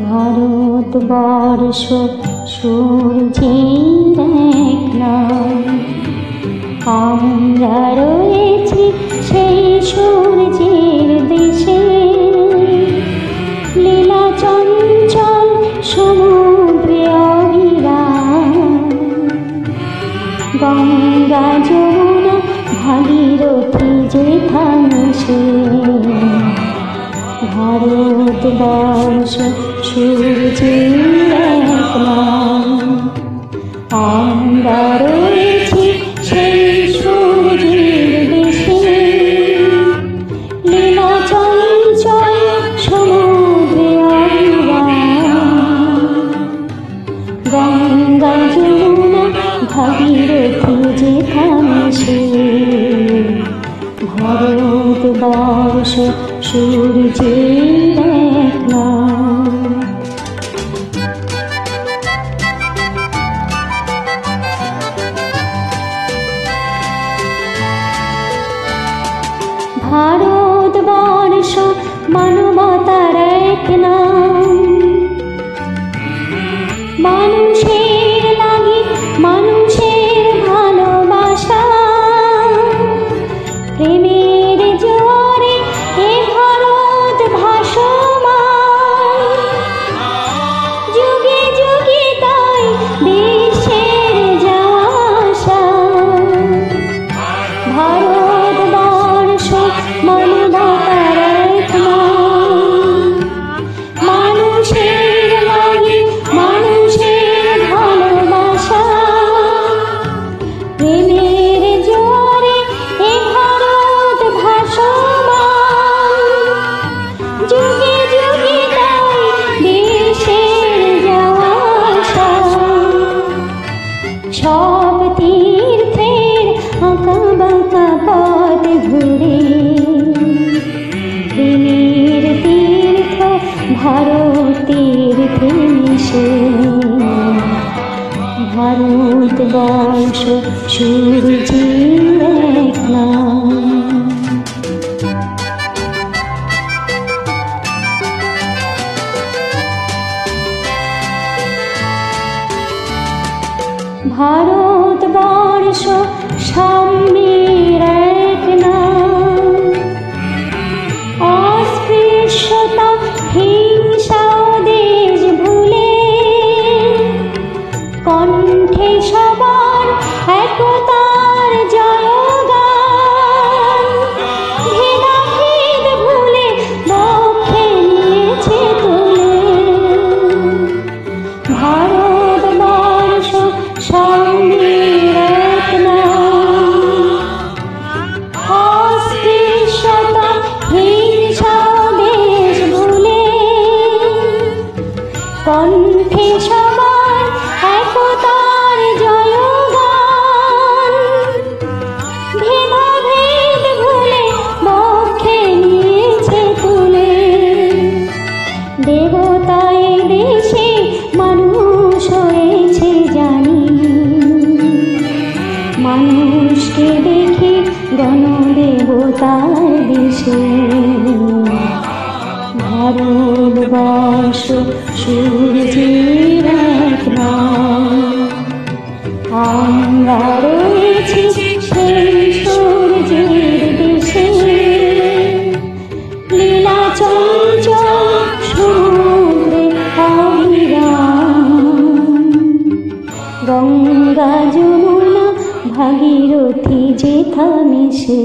ভারতবর্ষ সূর্যের এক নাম, আমরা রয়েছি সেই সূর্যের দেশে। লীলা চঞ্চল সমুদ্রে অবিরাম, গঙ্গা যমুনা ভাগীরথী যেখানে সে। ভারতবর্ষ সূর্যের এক নাম, আমরা রয়েছি সেই সূর্যের দেশে। লীলা চঞ্চল সমুদ্রে অবিরাম, গঙ্গা যমুনা ভাগীরথী যেখানে সে। ভারতবর্ষ সূর্যের এক নাম। ভারতবর্ষ মানবতার এক নাম, মানুষের লাগি মানুষের ভালোবাসা। প্রেমের জোরে এ ভারত ভাসমান, যুগে যুগে তাই বিশ্বের যাওয়া আসা। ভারতবর্ষ মানবতার এক নাম, মানুষের লাগি মানুষের ভালোবাসা। প্রেমের জোরে এ ভারত ভাসমান, যুগে যুগে তাই দেশের যাওয়া আসা। সব তীর্থের আঁকা বাঁকা পথ ঘুরে, প্রেমের তীর্থ ভারতের মিশে। ভারতবর্ষ সূর্যের এক নাম। ভারতবর্ষ সাম্যের এক নাম, অস্পৃশ্যতা হিংসা দেশ ভুলে। কণ্ঠে সবার একতার জয়গান, ভেদাভেদ ভুলে বক্ষে নিয়েছে তুলে। ভারতবর্ষ সাম্যের এক নাম, অস্পৃশ্যতা হিংসা দেশ ভুলে। কণ্ঠে সবার একতার জয়গান, ভেদাভেদ ভুলে বক্ষে নিয়েছে তুলে। দেবতায় দেশে মানুষ হয়েছে জানি, মানুষকে দেখে গণদেবতার দেশে। ভারতবর্ষ সূর্যের এক নাম, আমরা রয়েছি সেই সূর্যের দেশে। লীলা চঞ্চল সমুদ্রে অবিরাম, গঙ্গা যমুনা ভাগীরথী যেখানে সে।